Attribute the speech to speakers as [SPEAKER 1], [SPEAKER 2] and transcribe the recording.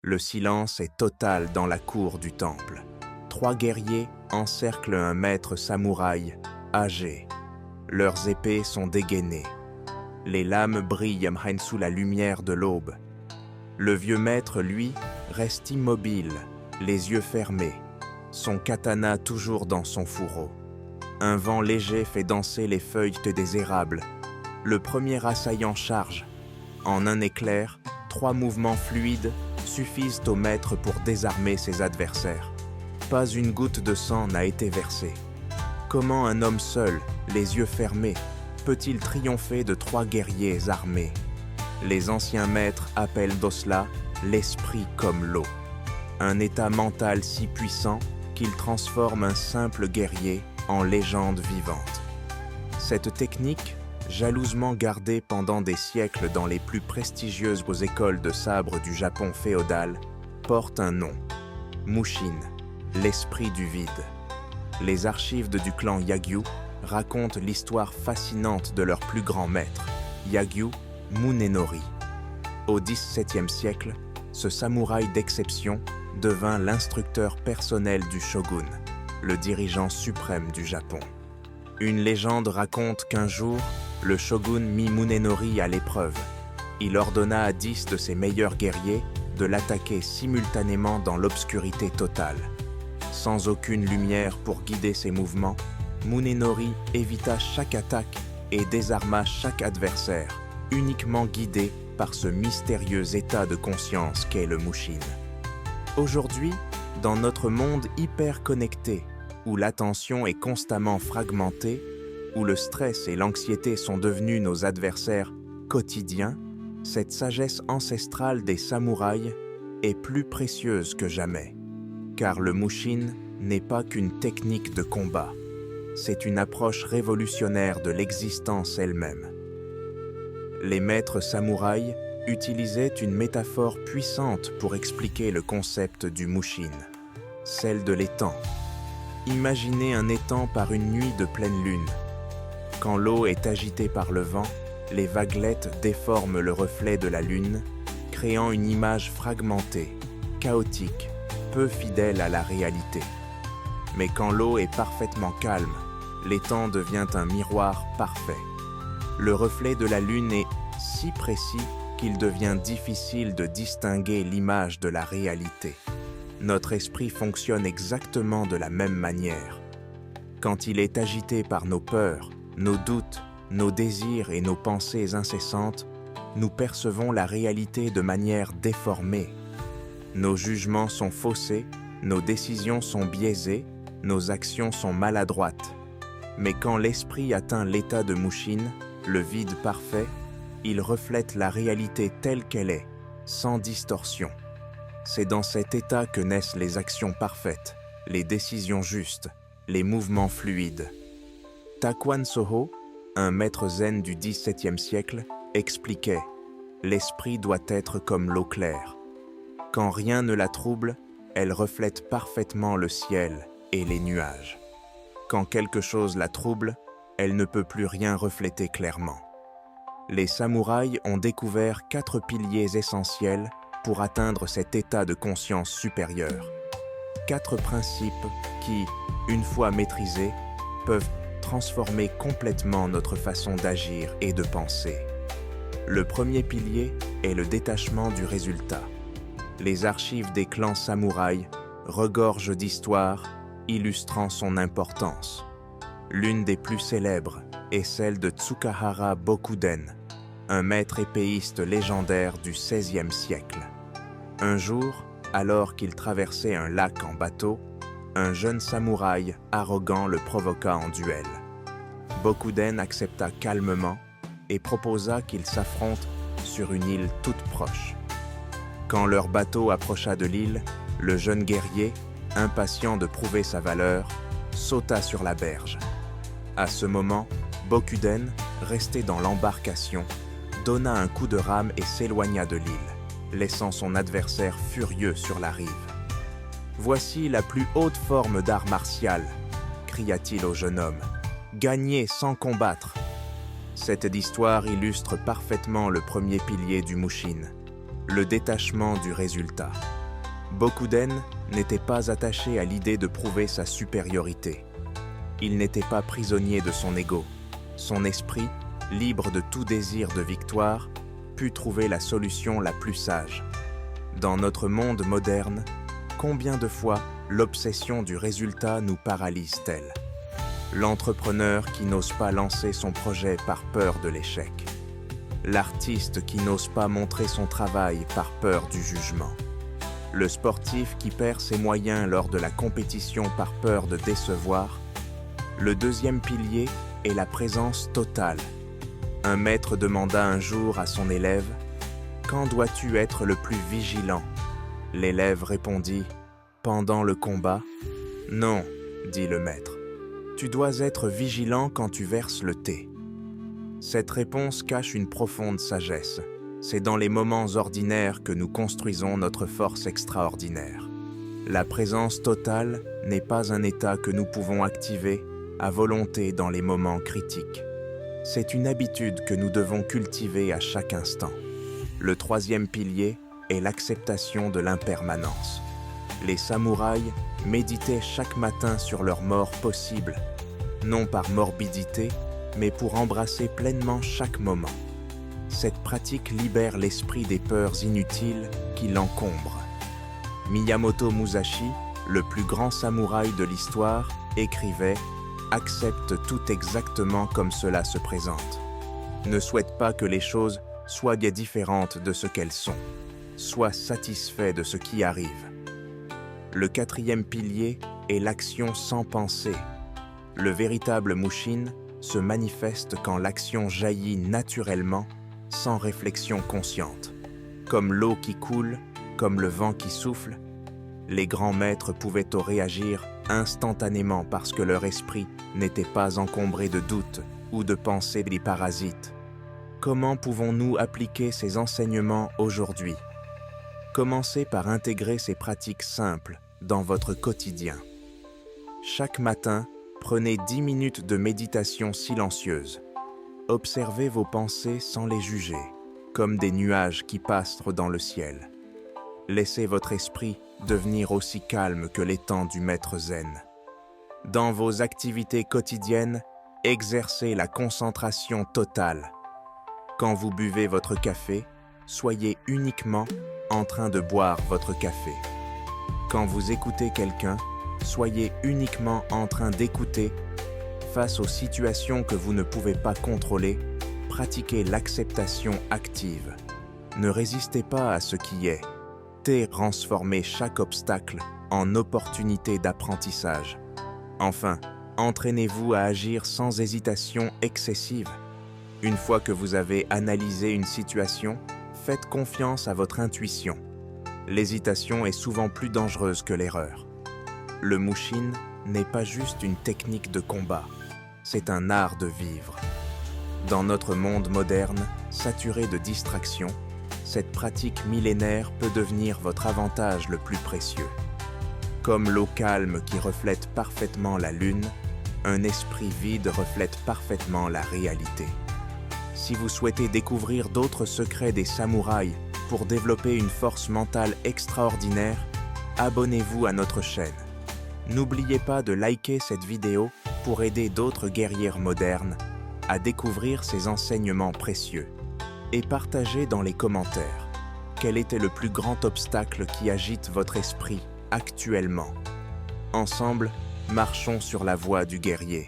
[SPEAKER 1] Le silence est total dans la cour du temple. 3 guerriers encerclent un maître samouraï, âgé. Leurs épées sont dégainées. Les lames brillent sous la lumière de l'aube. Le vieux maître, lui, reste immobile, les yeux fermés, son katana toujours dans son fourreau. Un vent léger fait danser les feuilles des érables. Le premier assaillant charge. En un éclair, 3 mouvements fluides suffisent au maître pour désarmer ses adversaires. Pas une goutte de sang n'a été versée. Comment un homme seul, les yeux fermés, peut-il triompher de 3 guerriers armés? Les anciens maîtres appellent cela l'esprit comme l'eau. Un état mental si puissant qu'il transforme un simple guerrier en légende vivante. Cette technique, jalousement gardée pendant des siècles dans les plus prestigieuses écoles de sabre du Japon féodal, porte un nom, Mushin, l'esprit du vide. Les archives du clan Yagyu racontent l'histoire fascinante de leur plus grand maître, Yagyu Munenori. Au XVIIe siècle, ce samouraï d'exception devint l'instructeur personnel du shogun, le dirigeant suprême du Japon. Une légende raconte qu'un jour, le shogun mit Munenori à l'épreuve. Il ordonna à 10 de ses meilleurs guerriers de l'attaquer simultanément dans l'obscurité totale. Sans aucune lumière pour guider ses mouvements, Munenori évita chaque attaque et désarma chaque adversaire, uniquement guidé par ce mystérieux état de conscience qu'est le Mushin. Aujourd'hui, dans notre monde hyper connecté, où l'attention est constamment fragmentée, où le stress et l'anxiété sont devenus nos adversaires quotidiens, cette sagesse ancestrale des samouraïs est plus précieuse que jamais. Car le Mushin n'est pas qu'une technique de combat, c'est une approche révolutionnaire de l'existence elle-même. Les maîtres samouraïs utilisaient une métaphore puissante pour expliquer le concept du Mushin, celle de l'étang. Imaginez un étang par une nuit de pleine lune. Quand l'eau est agitée par le vent, les vaguelettes déforment le reflet de la lune, créant une image fragmentée, chaotique, peu fidèle à la réalité. Mais quand l'eau est parfaitement calme, l'étang devient un miroir parfait. Le reflet de la lune est si précis qu'il devient difficile de distinguer l'image de la réalité. Notre esprit fonctionne exactement de la même manière. Quand il est agité par nos peurs, nos doutes, nos désirs et nos pensées incessantes, nous percevons la réalité de manière déformée. Nos jugements sont faussés, nos décisions sont biaisées, nos actions sont maladroites. Mais quand l'esprit atteint l'état de Mushin, le vide parfait, il reflète la réalité telle qu'elle est, sans distorsion. C'est dans cet état que naissent les actions parfaites, les décisions justes, les mouvements fluides. Takuan Soho, un maître zen du XVIIe siècle, expliquait « L'esprit doit être comme l'eau claire. Quand rien ne la trouble, elle reflète parfaitement le ciel et les nuages. Quand quelque chose la trouble, elle ne peut plus rien refléter clairement. » Les samouraïs ont découvert 4 piliers essentiels pour atteindre cet état de conscience supérieure. 4 principes qui, une fois maîtrisés, peuvent transformer complètement notre façon d'agir et de penser. Le premier pilier est le détachement du résultat. Les archives des clans samouraïs regorgent d'histoires illustrant son importance. L'une des plus célèbres est celle de Tsukahara Bokuden, un maître épéiste légendaire du XVIe siècle. Un jour, alors qu'il traversait un lac en bateau, un jeune samouraï arrogant le provoqua en duel. Bokuden accepta calmement et proposa qu'ils s'affrontent sur une île toute proche. Quand leur bateau approcha de l'île, le jeune guerrier, impatient de prouver sa valeur, sauta sur la berge. À ce moment, Bokuden, resté dans l'embarcation, donna un coup de rame et s'éloigna de l'île, laissant son adversaire furieux sur la rive. « Voici la plus haute forme d'art martial !» cria-t-il au jeune homme. « Gagner sans combattre !» Cette histoire illustre parfaitement le premier pilier du Mushin, le détachement du résultat. Bokuden n'était pas attaché à l'idée de prouver sa supériorité. Il n'était pas prisonnier de son ego. Son esprit, libre de tout désir de victoire, put trouver la solution la plus sage. Dans notre monde moderne, combien de fois l'obsession du résultat nous paralyse-t-elle? L'entrepreneur qui n'ose pas lancer son projet par peur de l'échec. L'artiste qui n'ose pas montrer son travail par peur du jugement. Le sportif qui perd ses moyens lors de la compétition par peur de décevoir. Le deuxième pilier est la présence totale. Un maître demanda un jour à son élève « Quand dois-tu être le plus vigilant ?» L'élève répondit « Pendant le combat ?» « Non, » dit le maître. « Tu dois être vigilant quand tu verses le thé. » Cette réponse cache une profonde sagesse. C'est dans les moments ordinaires que nous construisons notre force extraordinaire. La présence totale n'est pas un état que nous pouvons activer à volonté dans les moments critiques. C'est une habitude que nous devons cultiver à chaque instant. Le troisième pilier est l'acceptation de l'impermanence. Les samouraïs méditaient chaque matin sur leur mort possible, non par morbidité, mais pour embrasser pleinement chaque moment. Cette pratique libère l'esprit des peurs inutiles qui l'encombrent. Miyamoto Musashi, le plus grand samouraï de l'histoire, écrivait « Accepte tout exactement comme cela se présente. Ne souhaite pas que les choses soient différentes de ce qu'elles sont. Sois satisfait de ce qui arrive. » Le quatrième pilier est l'action sans pensée. Le véritable Mushin se manifeste quand l'action jaillit naturellement, sans réflexion consciente. Comme l'eau qui coule, comme le vent qui souffle, les grands maîtres pouvaient réagir instantanément parce que leur esprit n'était pas encombré de doutes ou de pensées des parasites. Comment pouvons-nous appliquer ces enseignements aujourd'hui? Commencez par intégrer ces pratiques simples dans votre quotidien. Chaque matin, prenez 10 minutes de méditation silencieuse. Observez vos pensées sans les juger, comme des nuages qui passent dans le ciel. Laissez votre esprit devenir aussi calme que l'étang du maître zen. Dans vos activités quotidiennes, exercez la concentration totale. Quand vous buvez votre café, soyez uniquement en train de boire votre café. Quand vous écoutez quelqu'un, soyez uniquement en train d'écouter. Face aux situations que vous ne pouvez pas contrôler, pratiquez l'acceptation active. Ne résistez pas à ce qui est. Transformez chaque obstacle en opportunité d'apprentissage. Enfin, entraînez-vous à agir sans hésitation excessive. Une fois que vous avez analysé une situation, faites confiance à votre intuition. L'hésitation est souvent plus dangereuse que l'erreur. Le Mushin n'est pas juste une technique de combat, c'est un art de vivre. Dans notre monde moderne, saturé de distractions, cette pratique millénaire peut devenir votre avantage le plus précieux. Comme l'eau calme qui reflète parfaitement la lune, un esprit vide reflète parfaitement la réalité. Si vous souhaitez découvrir d'autres secrets des samouraïs pour développer une force mentale extraordinaire, abonnez-vous à notre chaîne. N'oubliez pas de liker cette vidéo pour aider d'autres guerriers modernes à découvrir ces enseignements précieux. Et partagez dans les commentaires quel était le plus grand obstacle qui agite votre esprit actuellement. Ensemble, marchons sur la voie du guerrier.